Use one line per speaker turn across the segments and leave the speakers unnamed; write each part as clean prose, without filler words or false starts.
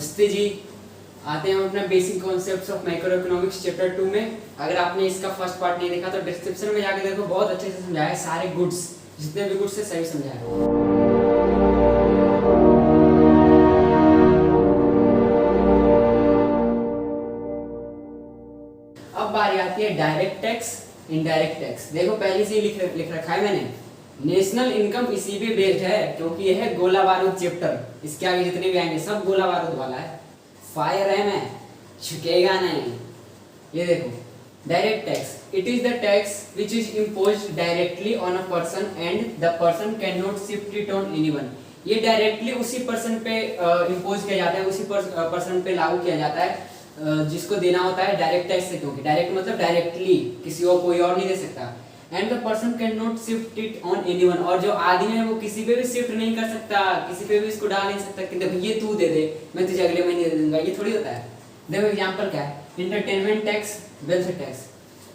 नमस्ते जी। आते हैं हम अपना basic concepts of macro economics chapter 2 में। अगर आपने इसका फर्स्ट पार्ट नहीं देखा तो डिस्क्रिप्शन में जाकर देखो, बहुत अच्छे से समझाया है। सारे गुड्स, जितने भी गुड्स है सही समझाया है। अब बारी आती है डायरेक्ट टैक्स, इनडायरेक्ट टैक्स। देखो पहले से ही लिख रखा है मैंने, नेशनल इनकम इसी पे बेस्ड है, क्योंकि यह है गोला बारूद चैप्टर। इसके आगे जितने भी आएंगे सब गोला बारूद वाला है। फायर है, मैं झुकेगा नहीं। ये देखो, direct tax, it is the tax which is imposed directly on a person and the person can not shift it on anyone. ये डायरेक्टली उसी पर्सन पे इम्पोज किया जाता है, उसी पर्सन पे लागू किया जाता है जिसको देना होता है डायरेक्ट टैक्स से, क्योंकि डायरेक्ट मतलब डायरेक्टली, किसी और कोई और नहीं दे सकता। And the person can not shift it on anyone, और जो आदमी है वो किसी पे भी शिफ्ट नहीं कर सकता, किसी पे भी इसको डाल नहीं सकता कि देखो ये तू दे दे, मैं तुझे अगले महीने दे दूंगा। ये थोड़ी होता है। देखो एग्जांपल क्या है, एंटरटेनमेंट टैक्स, वेल्थ टैक्स।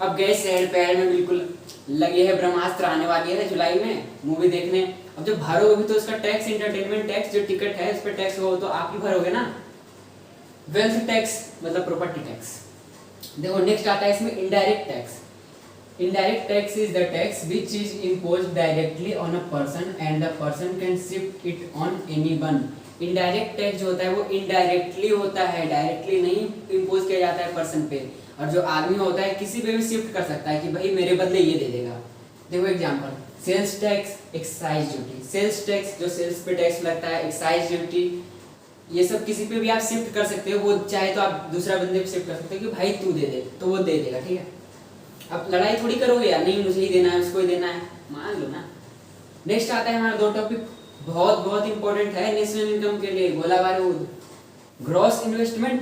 अब गए शहर पैर में बिल्कुल लगे है, ब्रह्मास्त्र आने वाली है जुलाई में मूवी देखने। अब जब भरोगे भी तो उसका टैक्स, एंटरटेनमेंट टैक्स जो टिकट है उस पर टैक्स हो तो आप ही भरोगे ना। वेल्थ टैक्स मतलब प्रॉपर्टी टैक्स। देखो नेक्स्ट आता है इसमें indirect tax. Indirect tax is the tax which is imposed directly on a person and the person can shift it on anyone. Indirect tax जो होता है वो indirectly होता है, directly नहीं impose किया जाता है person पे, और जो आदमी होता है किसी पे भी शिफ्ट कर सकता है कि भाई मेरे बदले ये दे देगा। देखो example, sales tax, excise duty. Sales tax जो सेल्स पे टैक्स लगता है, एक्साइज ड्यूटी, ये सब किसी पे भी आप शिफ्ट कर सकते हो। वो चाहे तो आप दूसरा बंदे पे शिफ्ट कर सकते हो कि भाई तू दे दे, तो वो दे देगा। ठीक है, अब लड़ाई थोड़ी करोगे यार, नहीं मुझे ही देना है उसको ही देना है, मान लो ना। नेक्स्ट आता है हमारा दो टॉपिक, बहुत बहुत इंपॉर्टेंट है नेशनल इनकम के लिए, गोला बारूद। Gross investment,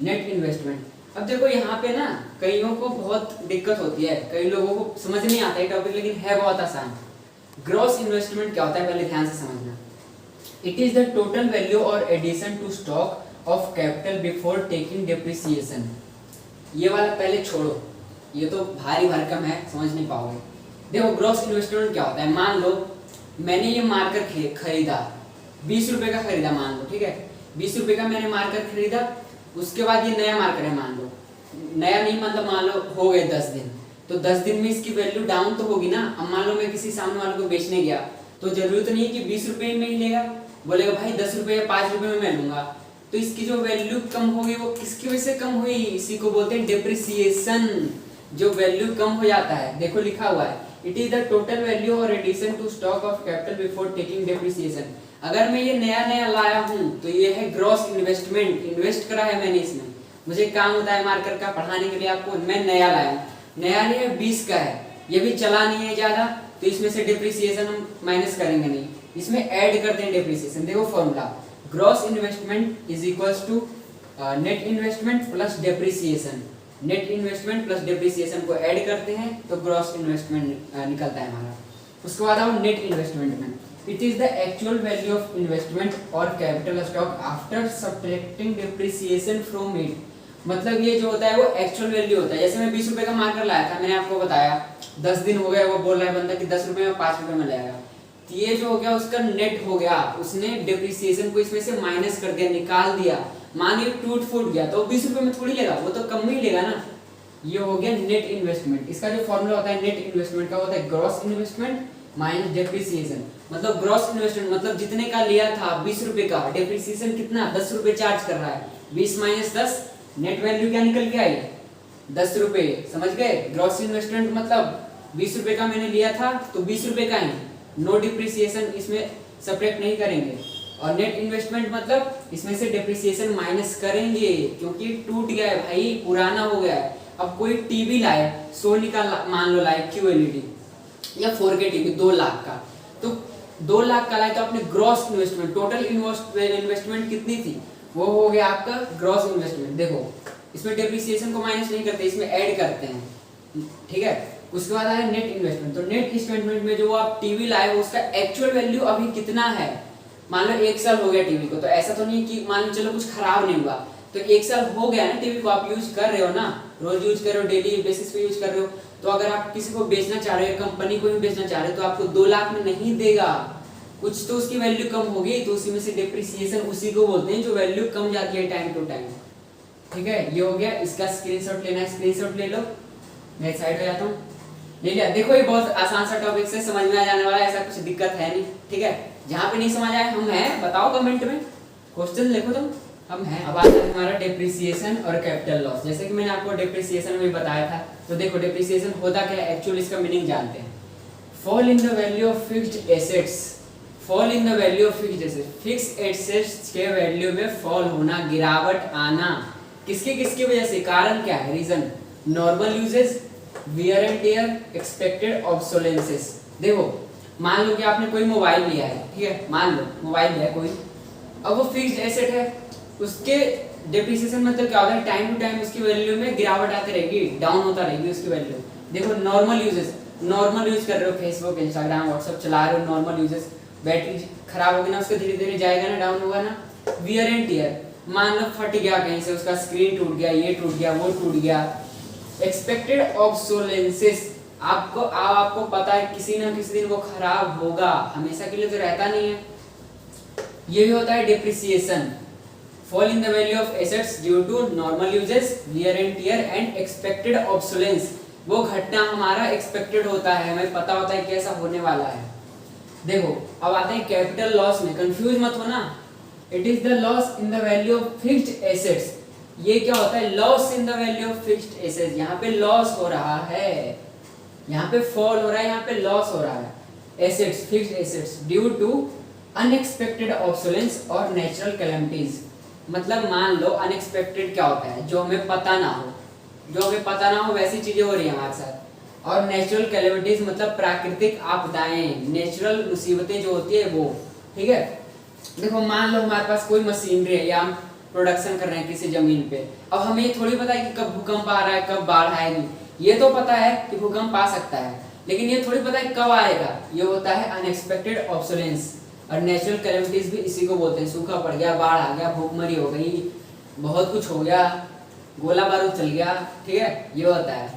net investment. अब देखो यहाँ पे ना कईयों को बहुत दिक्कत होती है, कई लोगों को समझ नहीं आता है टॉपिक, लेकिन है बहुत आसान। ग्रॉस इन्वेस्टमेंट क्या होता है पहले ध्यान से समझना। It is the total value और addition to stock of capital before taking depreciation. ये वाला पहले छोड़ो, ये तो भारी भरकम है, समझ नहीं पाओगे। देखो ग्रॉस इन्वेस्टमेंट क्या होता है, मान लो मैंने ये मार्कर खरीदा, 20 रुपए का खरीदा मान लो, ठीक है। 20 रुपए का मैंने मार्कर खरीदा, उसके बाद ये नया मार्कर है मान लो, नया नहीं मतलब मान लो हो गए 10 दिन, तो 10 दिन में इसकी वैल्यू डाउन तो होगी ना। अब मान लो मैं किसी सामने वाले को बेचने गया, तो जरूरत तो नहीं है कि 20 रुपए में ही लेगा, बोलेगा भाई 10 रुपए या 5 रुपए में मैं लूंगा, तो इसकी जो वैल्यू कम होगी वो किसकी वजह से कम हुई, इसी को बोलते हैं डेप्रिसिएशन। जो वैल्यू कम हो जाता है, देखो लिखा हुआ है, it is the total value और addition to stock of capital before taking depreciation. अगर मैं ये नया नया लाया हूँ तो ये है ग्रॉस इन्वेस्टमेंट, इन्वेस्ट करा है मैंने इसमें, मुझे काम होता है मार्कर का पढ़ाने के लिए आपको। मैं नया लाया हूँ, नया लिया 20 का है, ये भी चला नहीं है ज्यादा, तो इसमें से डेप्रिसिएशन हम माइनस करेंगे नहीं, इसमें ऐड करते हैं डेप्रिसिएशन। देखो formula, gross investment is equals to net investment plus depreciation. Net investment plus depreciation को ऐड करते हैं तो ग्रॉस इन्वेस्टमेंट निकलता है हमारा। उसके बाद आओ नेट इन्वेस्टमेंट में, it is the actual value of investment और capital stock after subtracting depreciation from it. मतलब ये जो होता है वो एक्चुअल वैल्यू होता है। जैसे मैं 20 रुपए का मार्कर लाया था, मैंने आपको बताया 10 दिन हो गए, वो बोल रहा है बंदा कि 10 रुपए में 5 रुपए में लाएगा, तो ये जो हो गया उसका नेट हो गया, उसने डेप्रिसिएशन को इसमें से माइनस कर दिया, निकाल दिया। मान लीजिए टूट फूट गया तो 20 रुपए में थोड़ी लेगा, वो तो कम ही लेगा ना। ये हो गया नेट इन्वेस्टमेंट। इसका जो फॉर्मूला होता है नेट इन्वेस्टमेंट का होता है ग्रॉस इन्वेस्टमेंट माइनस डेप्रिसिएशन। मतलब ग्रॉस इन्वेस्टमेंट मतलब जितने का लिया था 20 रुपए का, डेप्रिसिएशन कितना 10 रुपए चार्ज कर रहा है, 20 माइनस 10, नेट वैल्यू क्या निकल के आई 10 रुपए। समझ गए, ग्रॉस इन्वेस्टमेंट मतलब 20 रुपए का मैंने लिया था तो 20 रुपए का ही, नो डिप्रिसिएशन, इसमें सब्ट्रैक्ट नहीं करेंगे। और नेट इन्वेस्टमेंट मतलब इसमें से डेप्रिसिएशन माइनस करेंगे, क्योंकि टूट गया है भाई, पुराना हो गया है। अब कोई टीवी लाए, सोनी का मान लो लाए QLED या 4K टीवी 2 लाख का, तो 2 लाख का लाए तो अपने ग्रॉस इन्वेस्टमेंट, टोटल इन्वेस्टमेंट कितनी थी, वो हो गया आपका ग्रॉस इन्वेस्टमेंट। देखो इसमें डेप्रिसिएशन को माइनस नहीं करते, इसमें ऐड करते हैं, ठीक है। उसके बाद आया नेट इन्वेस्टमेंट। तो नेट इन्वेस्टमेंट में जो आप टीवी लाए हो उसका एक्चुअल वैल्यू अभी कितना है। मान लो 1 साल हो गया टीवी को, तो ऐसा तो नहीं कि मान लो चलो कुछ खराब नहीं हुआ, तो 1 साल हो गया ना टीवी को, आप यूज कर रहे हो ना, रोज यूज कर रहे हो, डेली बेसिस पे यूज कर रहे हो। तो अगर आप किसी को बेचना चाह रहे हो, कंपनी को भी बेचना चाह रहे हो, तो आपको 2 लाख में नहीं देगा, कुछ तो उसकी वैल्यू कम होगी, तो उसी में से डिप्रिसिएशन उसी को बोलते हैं जो वैल्यू कम जाती है टाइम टू टाइम। ठीक है, ये हो गया। इसका स्क्रीनशॉट लेना है, स्क्रीनशॉट ले लो। मैं साइड हो जाता हूँ, ले लिया। देखो ये बहुत आसान सा टॉपिक से समझ में आ जाने वाला है, ऐसा कुछ दिक्कत है नहीं। ठीक है, जहाँ पे नहीं समझ आए हम हैं, बताओ कमेंट में, क्वेश्चन लिखो तुम, हम हैं। अब आता है हमारा डिप्रिसिएशन और कैपिटल लॉस। जैसे कि मैंने आपको डिप्रिसिएशन में बताया था, तो देखो डिप्रिसिएशन होता क्या है, एक्चुअली इसका मीनिंग जानते हैं। Fall in the value of fixed assets, fall in the value of fixed assets, fixed assets के वैल्यू में फॉल होना, गिरावट आना। किसकी किसकी वजह से, कारण क्या है, reason, normal uses, wear and tear, expected obsolescences. देखो मान लो कि आपने कोई मोबाइल लिया है, ठीक है, मान लो मोबाइल लिया है कोई, अब वो फिक्स्ड एसेट है, उसके डिप्रिसिएशन मतलब क्या होता है, टाइम टू टाइम उसकी वैल्यू में गिरावट आती रहेगी, डाउन होता रहेगी उसकी वैल्यू। देखो नॉर्मल यूजेस, नॉर्मल यूज कर रहे हो, फेसबुक, इंस्टाग्राम, व्हाट्सएप चला रहे हो, नॉर्मल यूजेस, बैटरी खराब होगी ना, उसका धीरे धीरे जाएगा ना, डाउन होगा ना। वियर एंड टियर, मान लो फट गया कहीं से, उसका स्क्रीन टूट गया, ये टूट गया, वो टूट गया। एक्सपेक्टेड ऑब्सोलेंसेस, आपको पता है किसी ना किसी दिन वो खराब होगा, हमेशा के लिए तो रहता नहीं है। ये भी होता है depreciation. Fall in the value of assets due to normal uses, wear and tear and expected obsolescence. वो घटना हमारा एक्सपेक्टेड होता है, हमें पता होता है कि ऐसा होने वाला है। देखो अब आते हैं कैपिटल लॉस में, कंफ्यूज मत होना। It is the loss in the value of fixed assets. ये क्या होता है, loss in the value of fixed assets. यहाँ पे लॉस हो रहा है, यहाँ पे फॉल हो रहा है, यहाँ पे लॉस हो रहा है। Assets, fixed assets, due to unexpected obsolescence और नेचुरल कैलेमिटीज। मतलब मान लो अनएक्सपेक्टेड क्या होता है, जो हमें पता ना हो, जो हमें पता ना हो वैसी चीजें हो रही है हमारे साथ। और नेचुरल कैलेमिटीज मतलब प्राकृतिक आपदाएं, नेचुरल मुसीबतें जो होती है वो। ठीक है, देखो मान लो हमारे पास कोई मशीनरी है या हम प्रोडक्शन कर रहे हैं किसी जमीन पे, अब हमें ये थोड़ी पता है कि कब भूकंप आ रहा है, कब बाढ़ आएगी। ये तो पता है कि भूकंप आ सकता है, लेकिन ये थोड़ी पता है कब आएगा। ये होता है अनएक्सपेक्टेड ऑब्सोलेंस। और नेचुरल कैलेमिटीज भी इसी को बोलते हैं, सूखा पड़ गया, बाढ़ आ गया, भूखमरी हो गई, बहुत कुछ हो गया, गोला बारूद चल गया। ठीक है, ये होता है।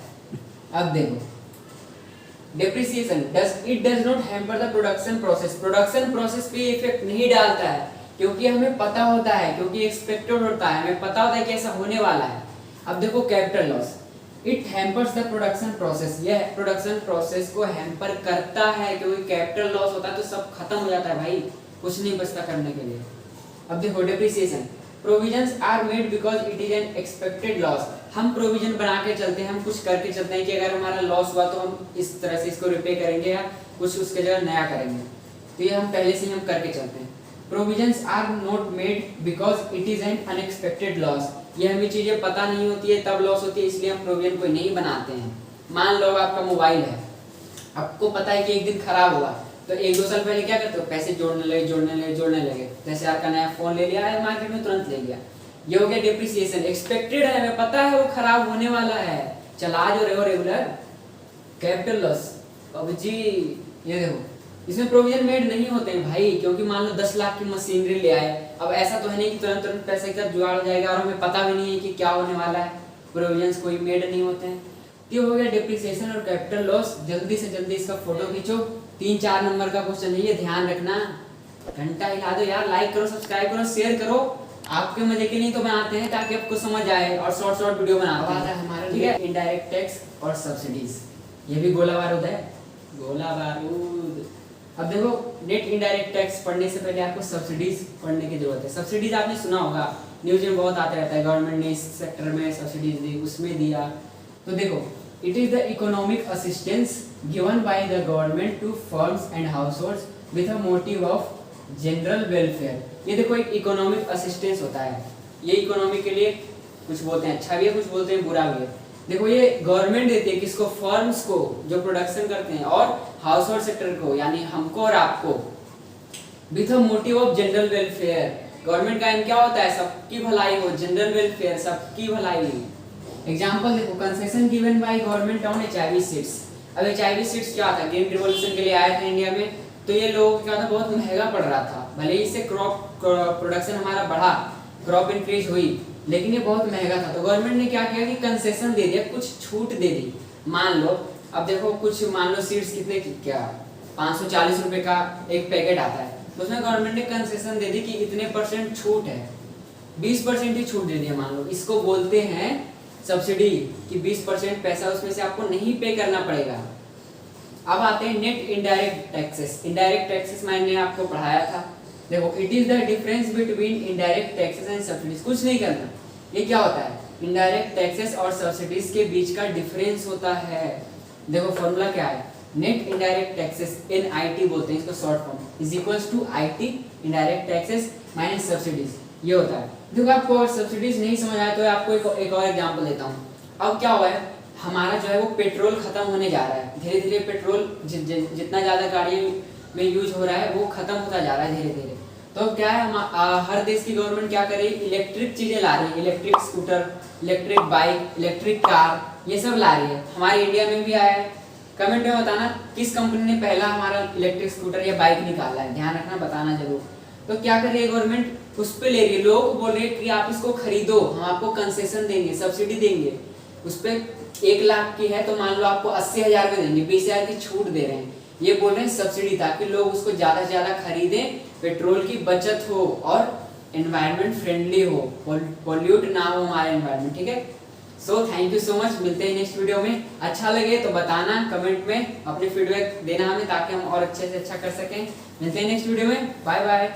अब देखो depreciation it does not hamper the production process. Production process पे इफेक्ट नहीं डालता है, क्योंकि हमें पता होता है, क्योंकि एक्सपेक्टेड होता है, हमें पता होता है कि ऐसा होने वाला है। अब देखो capital loss, it hampers the production process. यह प्रोडक्शन प्रोसेस को हैम्पर करता है, क्योंकि कैपिटल लॉस होता है तो सब खत्म हो जाता है भाई, कुछ नहीं बचता करने के लिए। अब देखो depreciation, provisions are made because it is an expected loss. हम प्रोविजन बना के चलते हैं, हम कुछ करके चलते हैं कि अगर हमारा लॉस हुआ तो हम इस तरह से इसको रिपे करेंगे या कुछ उसके जगह नया करेंगे। तो ये हम पहले से ही हम करके चलते हैं। Provisions are not made because it is an unexpected loss. ये हमें चीजें पता नहीं होती है तब लॉस होती है, इसलिए हम प्रोविजन कोई नहीं बनाते हैं। मान लो आपका मोबाइल है, आपको पता है कि एक दिन खराब हुआ, तो 1-2 साल पहले क्या करते हो, पैसे जोड़ने लगे। जैसे आपका नया फोन ले लिया है मार्केट में, तुरंत ले लिया। ये हो गया डिप्रिसिएशन। एक्सपेक्टेड है, हमें पता है वो खराब होने वाला है, चला जो रहे हो रेगुलर। कैपिटल लॉस, अब जी ये देखो इसमें प्रोविजन मेड नहीं होते हैं भाई, क्योंकि मान लो 10 लाख की मशीनरी ले आए, अब ऐसा तो है नहीं कि तुरंत पैसे का जुगाड़ हो जाएगा, और हमें पता भी नहीं है कि क्या होने वाला है, प्रोविजंस कोई मेड नहीं होते हैं। ये हो गया डिप्रिसिएशन और कैपिटल लॉस। जल्दी से जल्दी इसका फोटो खींचो, 3-4 नंबर का क्वेश्चन है ये, ध्यान रखना। घंटा हिला दो यार, लाइक करो, सब्सक्राइब करो, शेयर करो। आपके मजे के लिए तो बनाते हैं ताकि आपको समझ आए, और शॉर्ट वीडियो बनाते हैं हमारा। ठीक है, इनडायरेक्ट टैक्स और सब्सिडीज, ये भी गोला बारूद है, गोला बारूद। अब देखो नेट इनडायरेक्ट टैक्स पढ़ने से पहले आपको सब्सिडीज पढ़ने की जरूरत है। सब्सिडीज आपने सुना होगा, न्यूज में बहुत आता रहता है, गवर्नमेंट ने इस सेक्टर में सब्सिडीज दी, उसमें दिया। तो देखो it is the economic assistance given by the government to firms and households with a motive of general welfare. ये देखो एक इकोनॉमिक असिस्टेंस होता है, ये इकोनॉमी के लिए कुछ बोलते हैं अच्छा भी है, कुछ बोलते हैं बुरा भी है। देखो ये गवर्नमेंट देती है किसको, फर्म्स को जो प्रोडक्शन करते हैं, और हाउस होल्ड सेक्टर को यानी हमको और आपको, with a motive of general welfare. Government का एम क्या होता है, सबकी भलाई हो, जनरल वेलफेयर, सबकी भलाई। एग्जांपल देखो, concession given by government on HIV seeds. अब HIV सीड्स क्या था, ग्रीन रिवॉल्यूशन के लिए आया था इंडिया में, तो ये लोगों को क्या था, बहुत महंगा पड़ रहा था। भले ही इससे क्रॉप प्रोडक्शन हमारा बढ़ा, क्रॉप इंक्रीज हुई, लेकिन ये बहुत महंगा था। तो गवर्नमेंट ने क्या किया कि कंसेशन दे दिया, कुछ छूट दे दी। मान लो अब देखो कुछ, मान लो सीड्स कितने की, क्या 540 रुपए का एक पैकेट आता है, तो उसमें गवर्नमेंट ने कंसेशन दे दी कि इतने % छूट है, 20% ही छूट दे दिया मान लो, इसको बोलते हैं सब्सिडी, कि 20% पैसा उसमें से आपको नहीं पे करना पड़ेगा। अब आते हैं net indirect taxes. Indirect taxes मैंने आपको पढ़ाया था, देखो it is the difference between indirect taxes and subsidies. कुछ नहीं करना, ये क्या होता है, इनडायरेक्ट टैक्सेस और सब्सिडीज के बीच का डिफरेंस होता है। देखो फॉर्मूला क्या है, नेट इनडायरेक्ट टैक्सेस, NIT बोलते हैं इसको short form, is equals to IT indirect taxes minus subsidies, ये होता है। देखो आपको अगर सब्सिडीज नहीं समझ आया तो आपको एक और एग्जांपल देता हूँ। अब क्या हुआ है, हमारा जो है वो पेट्रोल खत्म होने जा रहा है, धीरे धीरे पेट्रोल जितना ज़्यादा गाड़ियों में यूज हो रहा है वो खत्म होता जा रहा है धीरे धीरे। तो क्या है, हर देश की गवर्नमेंट क्या कर रही है, इलेक्ट्रिक चीज़ें ला रही है, electric scooter, electric bike, electric car, ये सब ला रही है। हमारे इंडिया में भी आया है। कमेंट में बताना किस कंपनी ने पहला हमारा इलेक्ट्रिक स्कूटर या बाइक निकाला है, ध्यान रखना, बताना जरूर। तो क्या कर रही है गवर्नमेंट, उस पर ले रही है, लोग बोल रहे हैं कि आप इसको खरीदो, हम आपको कंसेशन देंगे, सब्सिडी देंगे। उस पर 1 लाख की है तो मान लो आपको 80,000 में देंगे, 20,000 की छूट दे रहे हैं, ये बोल रहे हैं सब्सिडी, ताकि लोग उसको ज़्यादा से ज़्यादा खरीदें, पेट्रोल की बचत हो और एनवायरनमेंट फ्रेंडली हो, पॉल्यूट ना हो हमारा एनवायरनमेंट, ठीक है। So thank you so much, मिलते हैं नेक्स्ट वीडियो में। अच्छा लगे तो बताना कमेंट में, अपने फीडबैक देना हमें, ताकि हम और अच्छे से अच्छा कर सकें। मिलते हैं नेक्स्ट वीडियो में, बाय बाय।